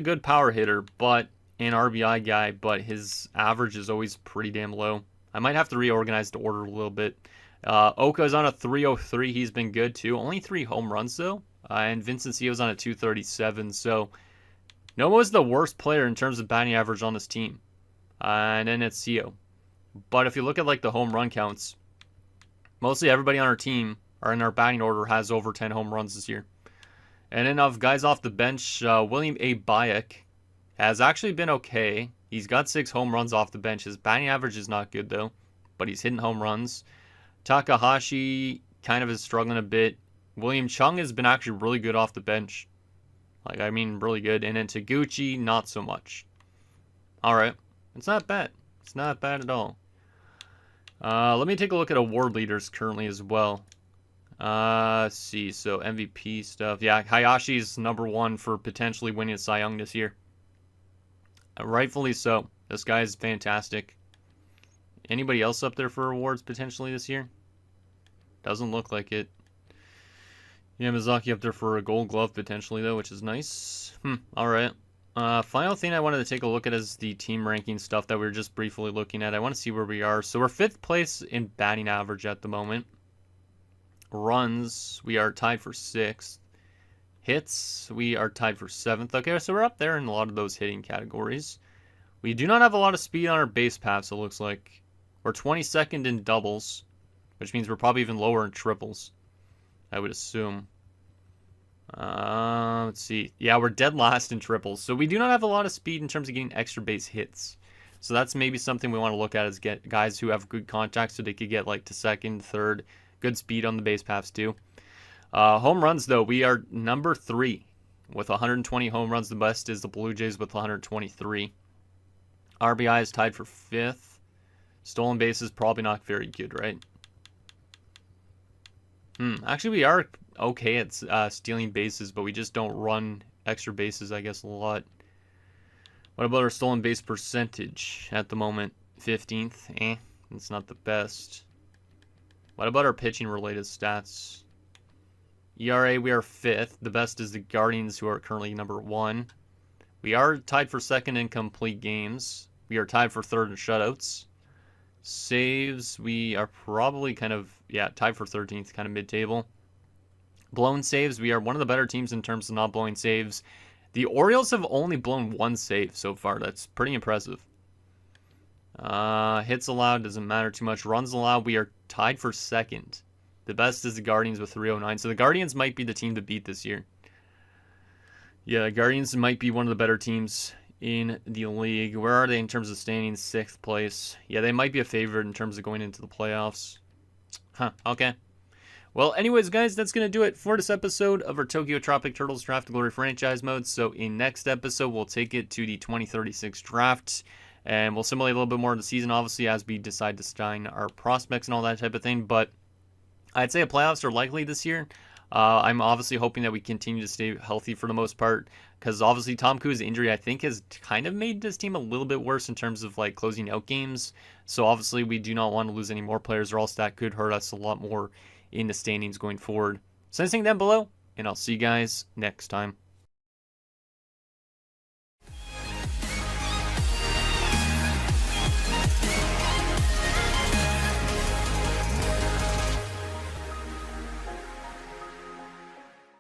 good power hitter, but an RBI guy, but his average is always pretty damn low. I might have to reorganize the order a little bit. Oka's on a 303. He's been good too. Only 3 home runs though. And Vincent Seo's on a 237. So Nomo's the worst player in terms of batting average on this team. And then it's Seo. But if you look at like the home run counts, mostly everybody on our team or in our batting order has over 10 home runs this year. And then of guys off the bench, William A. Bayek has actually been okay. He's got 6 home runs off the bench. His batting average is not good though, but he's hitting home runs. Takahashi kind of is struggling a bit. William Chung has been actually really good off the bench. Like, I mean, really good. And then Taguchi, not so much. All right. It's not bad. It's not bad at all. Let me take a look at award leaders currently as well. Let's see. So MVP stuff. Yeah, Hayashi's number 1 for potentially winning a Cy Young this year. Rightfully so. This guy is fantastic. Anybody else up there for awards potentially this year? Doesn't look like it. Yamazaki up there for a gold glove potentially, though, which is nice. All right. Final thing I wanted to take a look at is the team ranking stuff that we were just briefly looking at. I want to see where we are. So we're 5th place in batting average at the moment. Runs, we are tied for 6th. Hits, we are tied for 7th. Okay, so we're up there in a lot of those hitting categories. We do not have a lot of speed on our base paths, it looks like. We're 22nd in doubles, which means we're probably even lower in triples, I would assume. Let's see. Yeah, we're dead last in triples. So we do not have a lot of speed in terms of getting extra base hits. So that's maybe something we want to look at, is get guys who have good contact so they could get like to 2nd, 3rd. Good speed on the base paths too. Home runs, though, we are number 3 with 120 home runs. The best is the Blue Jays with 123. RBI is tied for 5th. Stolen bases, probably not very good, right? Actually, we are okay at stealing bases, but we just don't run extra bases, I guess, a lot. What about our stolen base percentage at the moment? 15th. It's not the best. What about our pitching-related stats? ERA, we are 5th. The best is the Guardians, who are currently number 1. We are tied for 2nd in complete games. We are tied for 3rd in shutouts. Saves, we are probably tied for 13th, kind of mid-table. Blown saves, we are one of the better teams in terms of not blowing saves. The Orioles have only blown 1 save so far. That's pretty impressive. Hits allowed, doesn't matter too much. Runs allowed, we are tied for 2nd. The best is the Guardians with 309. So the Guardians might be the team to beat this year. Yeah, the Guardians might be one of the better teams in the league. Where are they in terms of standings? 6th place. Yeah, they might be a favorite in terms of going into the playoffs. Okay. Well, anyways, guys, that's going to do it for this episode of our Tokyo Tropic Turtles Draft Glory franchise mode. So in next episode, we'll take it to the 2036 draft, and we'll simulate a little bit more of the season, obviously, as we decide to sign our prospects and all that type of thing. But I'd say playoffs are likely this year. I'm obviously hoping that we continue to stay healthy for the most part, because obviously Tom Koo's injury, I think, has kind of made this team a little bit worse in terms of like closing out games. So obviously we do not want to lose any more players, or else that could hurt us a lot more in the standings going forward. So anything down below, and I'll see you guys next time.